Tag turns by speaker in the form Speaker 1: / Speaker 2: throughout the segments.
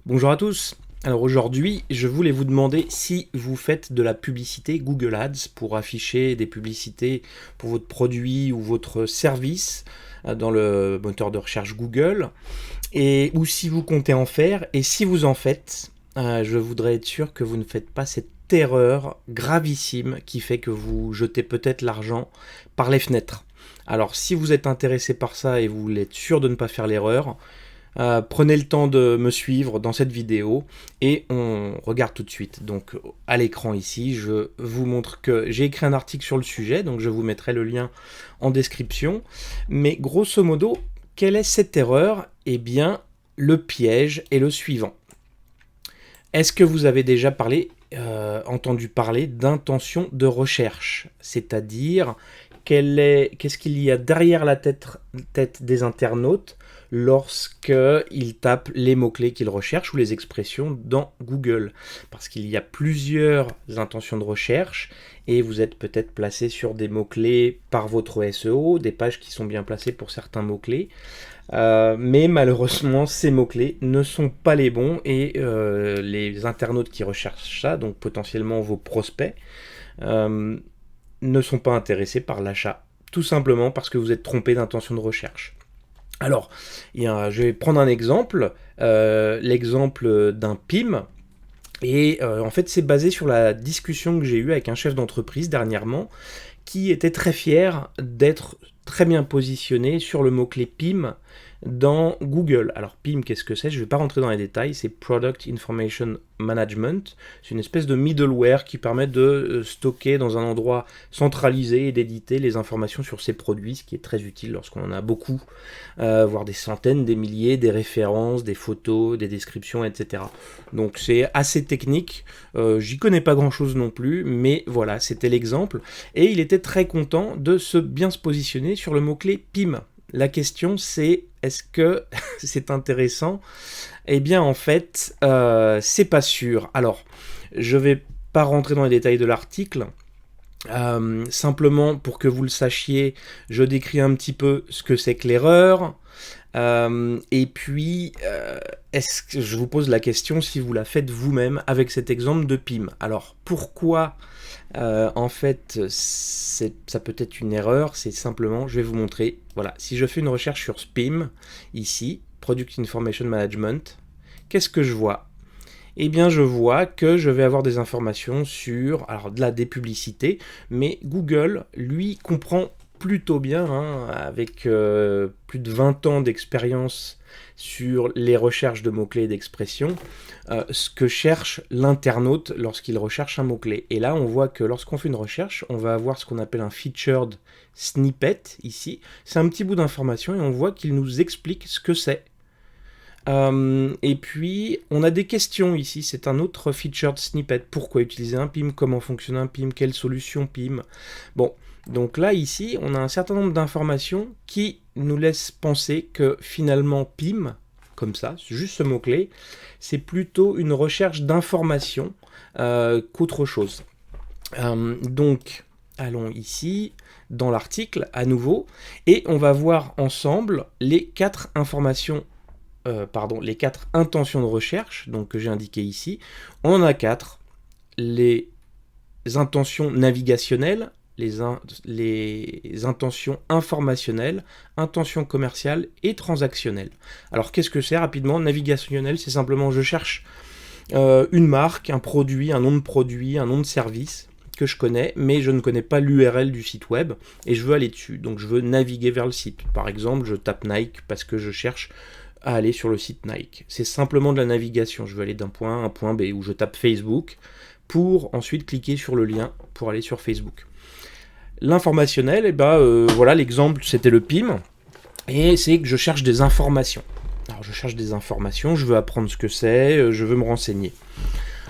Speaker 1: Bonjour à tous. Alors aujourd'hui, je voulais vous demander si vous faites de la publicité Google Ads pour afficher des publicités pour votre produit ou votre service dans le moteur de recherche Google, et ou si vous comptez en faire, et si vous en faites, je voudrais être sûr que vous ne faites pas cette erreur gravissime qui fait que vous jetez peut-être l'argent par les fenêtres. Alors si vous êtes intéressé par ça et vous voulez être sûr de ne pas faire l'erreur, prenez le temps de me suivre dans cette vidéo et on regarde tout de suite. Donc à l'écran ici, je vous montre que j'ai écrit un article sur le sujet, donc je vous mettrai le lien en description. Mais grosso modo, quelle est cette erreur? Eh bien, le piège est le suivant. Est-ce que vous avez déjà entendu parler d'intention de recherche? C'est-à-dire, qu'est-ce qu'il y a derrière la tête des internautes lorsqu'ils tapent les mots-clés qu'ils recherchent ou les expressions dans Google? Parce qu'il y a plusieurs intentions de recherche et vous êtes peut-être placé sur des mots-clés par votre SEO, des pages qui sont bien placées pour certains mots-clés. Mais malheureusement, ces mots-clés ne sont pas les bons et les internautes qui recherchent ça, donc potentiellement vos prospects, ne sont pas intéressés par l'achat. Tout simplement parce que vous êtes trompé d'intention de recherche. Alors, je vais prendre un exemple, l'exemple d'un PIM. Et en fait, c'est basé sur la discussion que j'ai eue avec un chef d'entreprise dernièrement qui était très fier d'être très bien positionné sur le mot-clé PIM dans Google. Alors PIM, qu'est-ce que c'est? Je ne vais pas rentrer dans les détails, c'est Product Information Management. C'est une espèce de middleware qui permet de stocker dans un endroit centralisé et d'éditer les informations sur ses produits, ce qui est très utile lorsqu'on en a beaucoup, voire des centaines, des milliers, des références, des photos, des descriptions, etc. Donc c'est assez technique, j'y connais pas grand-chose non plus, mais voilà, c'était l'exemple. Et il était très content de bien se positionner sur le mot-clé PIM. La question c'est, est-ce que c'est intéressant? Eh bien en fait, c'est pas sûr. Alors, je vais pas rentrer dans les détails de l'article. Simplement pour que vous le sachiez, je décris un petit peu ce que c'est que l'erreur. Et puis, est-ce que je vous pose la question si vous la faites vous-même avec cet exemple de PIM? Alors, pourquoi en fait ça peut être une erreur? C'est simplement, je vais vous montrer, voilà, si je fais une recherche sur PIM, ici, Product Information Management, qu'est-ce que je vois? Eh bien, je vois que je vais avoir des informations sur, alors des publicités, mais Google, lui, comprend plutôt bien, hein, avec plus de 20 ans d'expérience sur les recherches de mots-clés et d'expressions, ce que cherche l'internaute lorsqu'il recherche un mot-clé. Et là, on voit que lorsqu'on fait une recherche, on va avoir ce qu'on appelle un featured snippet, ici. C'est un petit bout d'information et on voit qu'il nous explique ce que c'est. Et puis, on a des questions ici, c'est un autre featured snippet. Pourquoi utiliser un PIM? Comment fonctionne un PIM? Quelle solution PIM? Bon, donc là, ici, on a un certain nombre d'informations qui nous laissent penser que finalement, PIM, comme ça, juste ce mot-clé, c'est plutôt une recherche d'informations qu'autre chose. Donc, allons ici, dans l'article, à nouveau, et on va voir ensemble les quatre intentions de recherche donc, que j'ai indiquées ici. On en a quatre. Les intentions navigationnelles, les intentions informationnelles, intentions commerciales et transactionnelles. Alors qu'est-ce que c'est rapidement? Navigationnel, c'est simplement je cherche une marque, un produit, un nom de produit, un nom de service que je connais, mais je ne connais pas l'URL du site web et je veux aller dessus. Donc je veux naviguer vers le site. Par exemple, je tape Nike parce que je cherche à aller sur le site Nike. C'est simplement de la navigation. Je veux aller d'un point A à un point B, où je tape Facebook pour ensuite cliquer sur le lien pour aller sur Facebook. L'informationnel, voilà, l'exemple c'était le PIM, et c'est que je cherche des informations. Alors je cherche des informations, je veux apprendre ce que c'est, je veux me renseigner.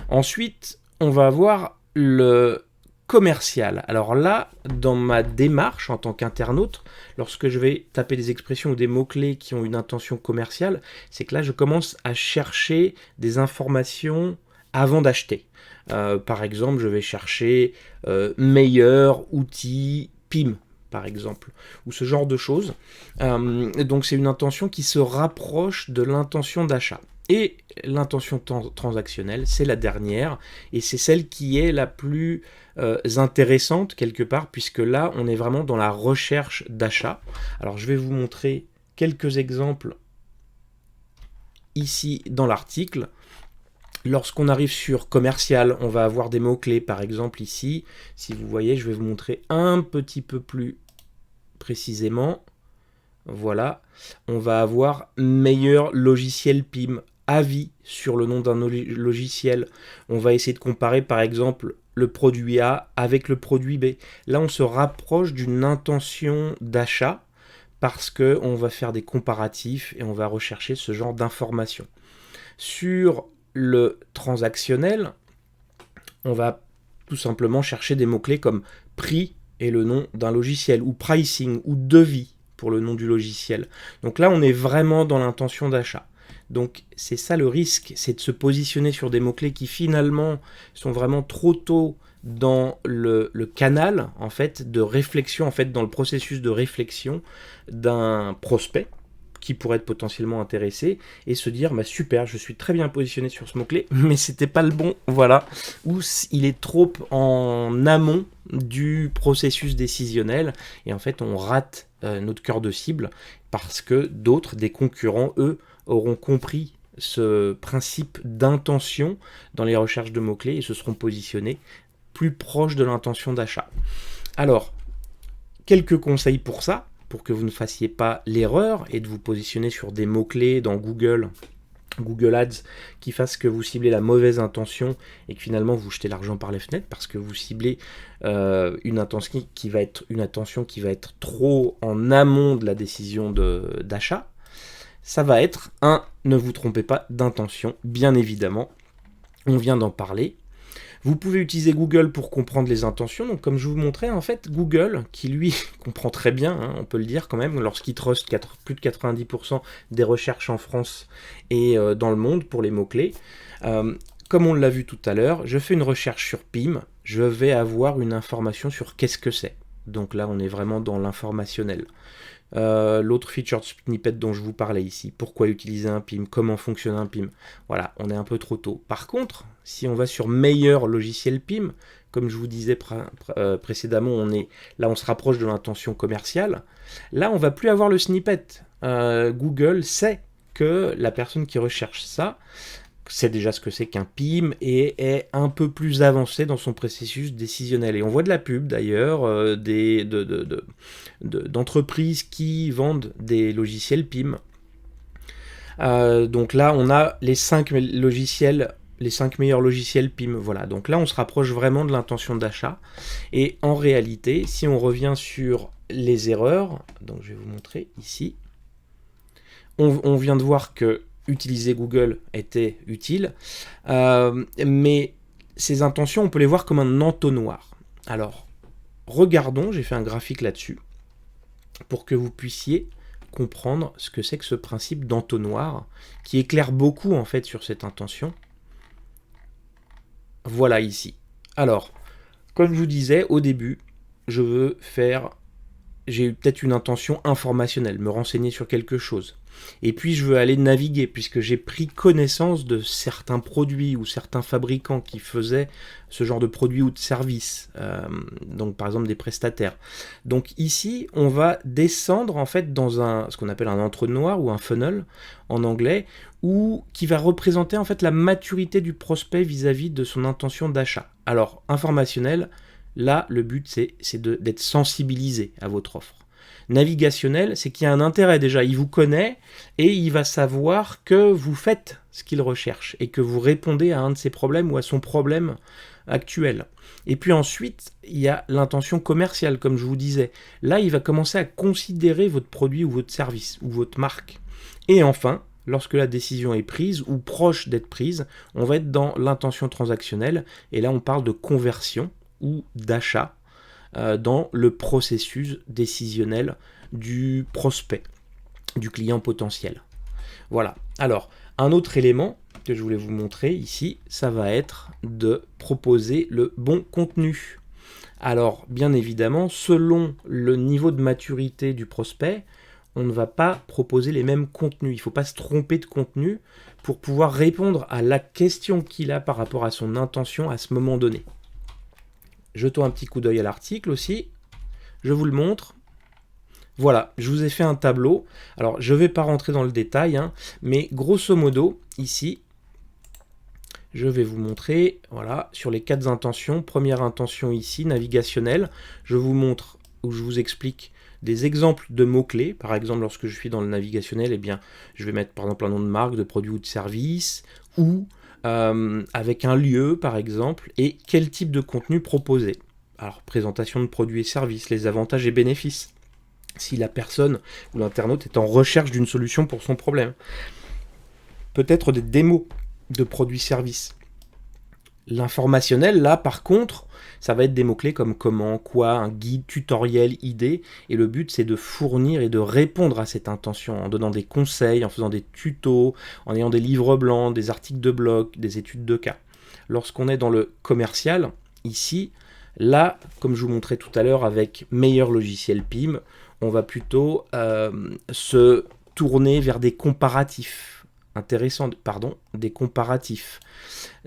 Speaker 1: Ensuite, on va avoir le commercial. Alors là, dans ma démarche en tant qu'internaute, lorsque je vais taper des expressions ou des mots-clés qui ont une intention commerciale, c'est que là, je commence à chercher des informations avant d'acheter. Par exemple, je vais chercher meilleur outil PIM, par exemple, ou ce genre de choses. Donc c'est une intention qui se rapproche de l'intention d'achat. Et l'intention transactionnelle, c'est la dernière, et c'est celle qui est la plus intéressante quelque part, puisque là, on est vraiment dans la recherche d'achat. Alors, je vais vous montrer quelques exemples ici dans l'article. Lorsqu'on arrive sur commercial, on va avoir des mots-clés, par exemple ici. Si vous voyez, je vais vous montrer un petit peu plus précisément. Voilà, on va avoir meilleur logiciel PIM, avis sur le nom d'un logiciel. On va essayer de comparer par exemple le produit A avec le produit B. Là, on se rapproche d'une intention d'achat parce qu'on va faire des comparatifs et on va rechercher ce genre d'informations. Sur le transactionnel, on va tout simplement chercher des mots-clés comme prix et le nom d'un logiciel, ou pricing, ou devis pour le nom du logiciel. Donc là, on est vraiment dans l'intention d'achat. Donc c'est ça le risque, c'est de se positionner sur des mots-clés qui finalement sont vraiment trop tôt dans le canal en fait, de réflexion, en fait, dans le processus de réflexion d'un prospect qui pourrait être potentiellement intéressé et se dire bah super, je suis très bien positionné sur ce mot-clé, mais c'était pas le bon, voilà, ou il est trop en amont du processus décisionnel et en fait on rate notre cœur de cible parce que d'autres, des concurrents, eux, auront compris ce principe d'intention dans les recherches de mots-clés et se seront positionnés plus proches de l'intention d'achat. Alors, quelques conseils pour ça, pour que vous ne fassiez pas l'erreur et de vous positionner sur des mots-clés dans Google Ads qui fassent que vous ciblez la mauvaise intention et que finalement vous jetez l'argent par les fenêtres parce que vous ciblez une intention qui va être trop en amont de la décision d'achat. Ça va être ne vous trompez pas d'intention, bien évidemment. On vient d'en parler. Vous pouvez utiliser Google pour comprendre les intentions. Donc, comme je vous montrais, en fait, Google, qui lui comprend très bien, on peut le dire quand même, lorsqu'il trust plus de 90% des recherches en France et dans le monde pour les mots-clés. Comme on l'a vu tout à l'heure, je fais une recherche sur PIM, je vais avoir une information sur qu'est-ce que c'est. Donc là, on est vraiment dans l'informationnel. L'autre featured snippet dont je vous parlais ici, pourquoi utiliser un PIM, comment fonctionne un PIM, voilà, on est un peu trop tôt. Par contre, si on va sur meilleur logiciel PIM, comme je vous disais précédemment, on se rapproche de l'intention commerciale, là on va plus avoir le snippet. Google sait que la personne qui recherche ça sait déjà ce que c'est qu'un PIM et est un peu plus avancé dans son processus décisionnel. Et on voit de la pub d'ailleurs, d'entreprises qui vendent des logiciels PIM. Donc là, on a les 5 meilleurs logiciels PIM. Voilà, donc là, on se rapproche vraiment de l'intention d'achat. Et en réalité, si on revient sur les erreurs, donc je vais vous montrer ici, on vient de voir que utiliser Google était utile, mais ces intentions, on peut les voir comme un entonnoir. Alors, regardons, j'ai fait un graphique là-dessus, pour que vous puissiez comprendre ce que c'est que ce principe d'entonnoir, qui éclaire beaucoup en fait sur cette intention. Voilà ici. Alors, comme je vous disais au début, j'ai peut-être une intention informationnelle, me renseigner sur quelque chose. Et puis je veux aller naviguer, puisque j'ai pris connaissance de certains produits ou certains fabricants qui faisaient ce genre de produits ou de services, donc par exemple des prestataires. Donc ici, on va descendre en fait dans ce qu'on appelle un entonnoir ou un funnel en anglais, qui va représenter en fait la maturité du prospect vis-à-vis de son intention d'achat. Alors, informationnel, là, le but, c'est d'être sensibilisé à votre offre. Navigationnel, c'est qu'il y a un intérêt déjà. Il vous connaît et il va savoir que vous faites ce qu'il recherche et que vous répondez à un de ses problèmes ou à son problème actuel. Et puis ensuite, il y a l'intention commerciale, comme je vous disais. Là, il va commencer à considérer votre produit ou votre service ou votre marque. Et enfin, lorsque la décision est prise ou proche d'être prise, on va être dans l'intention transactionnelle. Et là, on parle de conversion ou d'achat dans le processus décisionnel du prospect, du client potentiel. Voilà. Alors, un autre élément que je voulais vous montrer ici, ça va être de proposer le bon contenu. Alors, bien évidemment, selon le niveau de maturité du prospect, on ne va pas proposer les mêmes contenus. Il ne faut pas se tromper de contenu pour pouvoir répondre à la question qu'il a par rapport à son intention à ce moment donné. Jetons un petit coup d'œil à l'article aussi. Je vous le montre. Voilà, je vous ai fait un tableau. Alors, je ne vais pas rentrer dans le détail, mais grosso modo, ici, je vais vous montrer, voilà, sur les 4 intentions. Première intention ici, navigationnelle. Je vous montre, ou je vous explique des exemples de mots-clés. Par exemple, lorsque je suis dans le navigationnel, eh bien, je vais mettre par exemple un nom de marque, de produit ou de service, ou avec un lieu, par exemple, et quel type de contenu proposer. Alors, présentation de produits et services, les avantages et bénéfices. Si la personne ou l'internaute est en recherche d'une solution pour son problème. Peut-être des démos de produits-services. L'informationnel, là, par contre, ça va être des mots-clés comme comment, quoi, un guide, tutoriel, idée. Et le but, c'est de fournir et de répondre à cette intention en donnant des conseils, en faisant des tutos, en ayant des livres blancs, des articles de blog, des études de cas. Lorsqu'on est dans le commercial, ici, là, comme je vous montrais tout à l'heure avec meilleur logiciel PIM, on va plutôt se tourner vers des comparatifs intéressants, des comparatifs,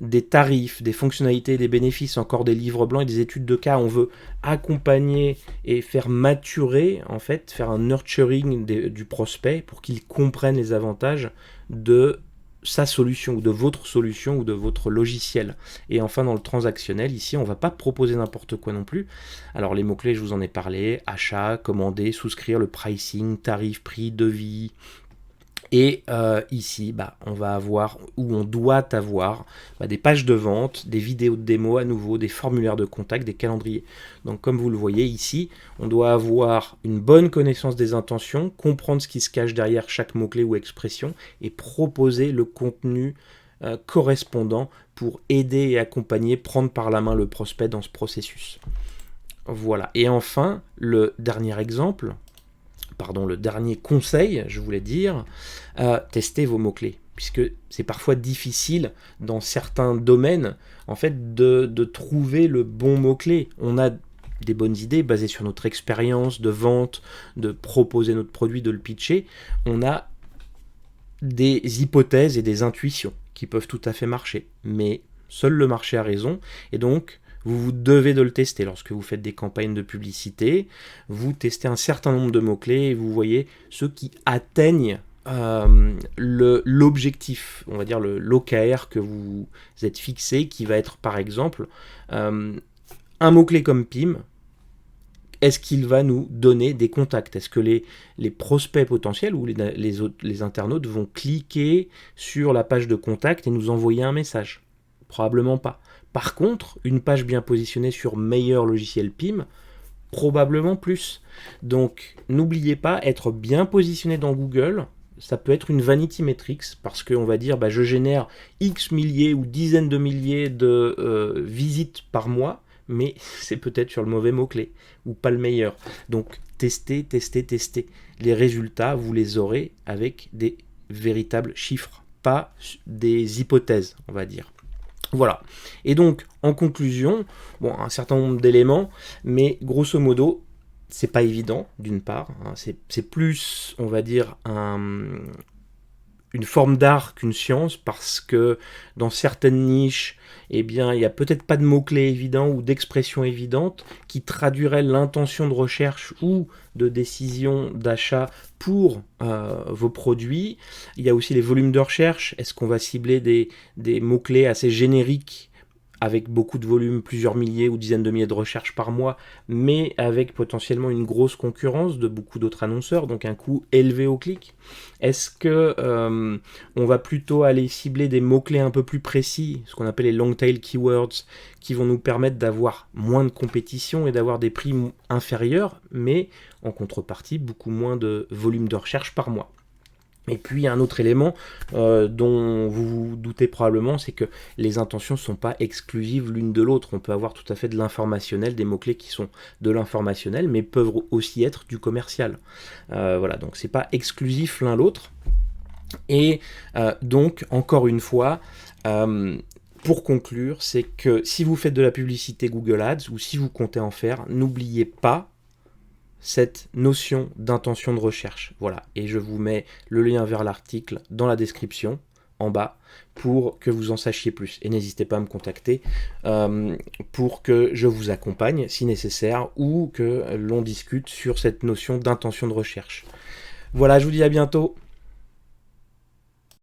Speaker 1: des tarifs, des fonctionnalités, des bénéfices, encore des livres blancs et des études de cas. On veut accompagner et faire maturer, en fait, faire un nurturing du prospect pour qu'il comprenne les avantages de sa solution ou de votre solution ou de votre logiciel. Et enfin dans le transactionnel, ici on ne va pas proposer n'importe quoi non plus. Alors les mots-clés, je vous en ai parlé, achat, commander, souscrire, le pricing, tarif, prix, devis. Et ici, on va avoir, ou on doit avoir, des pages de vente, des vidéos de démo à nouveau, des formulaires de contact, des calendriers. Donc comme vous le voyez ici, on doit avoir une bonne connaissance des intentions, comprendre ce qui se cache derrière chaque mot-clé ou expression, et proposer le contenu correspondant pour aider et accompagner, prendre par la main le prospect dans ce processus. Voilà. Et enfin, le dernier exemple, le dernier conseil, je voulais dire, testez vos mots-clés, puisque c'est parfois difficile dans certains domaines, en fait, de trouver le bon mot-clé. On a des bonnes idées basées sur notre expérience de vente, de proposer notre produit, de le pitcher. On a des hypothèses et des intuitions qui peuvent tout à fait marcher, mais seul le marché a raison, et donc vous devez de le tester. Lorsque vous faites des campagnes de publicité, vous testez un certain nombre de mots-clés et vous voyez ceux qui atteignent l'objectif, on va dire l'OKR que vous êtes fixé, qui va être par exemple un mot-clé comme PIM. Est-ce qu'il va nous donner des contacts? Est-ce que les prospects potentiels ou les internautes vont cliquer sur la page de contact et nous envoyer un message? Probablement pas. Par contre, une page bien positionnée sur meilleur logiciel PIM, probablement plus. Donc, n'oubliez pas, être bien positionné dans Google, ça peut être une vanity metrics, parce qu'on va dire, je génère X milliers ou dizaines de milliers de visites par mois, mais c'est peut-être sur le mauvais mot-clé, ou pas le meilleur. Donc, testez. Les résultats, vous les aurez avec des véritables chiffres, pas des hypothèses, on va dire. Voilà. Et donc, en conclusion, un certain nombre d'éléments, mais grosso modo, c'est pas évident, d'une part. C'est plus, on va dire, une forme d'art qu'une science, parce que dans certaines niches, il n'y a peut-être pas de mots-clés évidents ou d'expressions évidentes qui traduiraient l'intention de recherche ou de décision d'achat pour vos produits. Il y a aussi les volumes de recherche. Est-ce qu'on va cibler des mots-clés assez génériques avec beaucoup de volume, plusieurs milliers ou dizaines de milliers de recherches par mois, mais avec potentiellement une grosse concurrence de beaucoup d'autres annonceurs, donc un coût élevé au clic? Est-ce que on va plutôt aller cibler des mots-clés un peu plus précis, ce qu'on appelle les long tail keywords, qui vont nous permettre d'avoir moins de compétition et d'avoir des prix inférieurs, mais en contrepartie beaucoup moins de volume de recherche par mois? Et puis un autre élément dont vous vous doutez probablement, c'est que les intentions ne sont pas exclusives l'une de l'autre. On peut avoir tout à fait de l'informationnel, des mots-clés qui sont de l'informationnel, mais peuvent aussi être du commercial. Voilà, donc c'est pas exclusif l'un l'autre. Et donc, encore une fois, pour conclure, c'est que si vous faites de la publicité Google Ads, ou si vous comptez en faire, n'oubliez pas cette notion d'intention de recherche. Voilà, et je vous mets le lien vers l'article dans la description. en bas pour que vous en sachiez plus. Et n'hésitez pas à me contacter pour que je vous accompagne si nécessaire ou que l'on discute sur cette notion d'intention de recherche. Voilà, je vous dis à bientôt.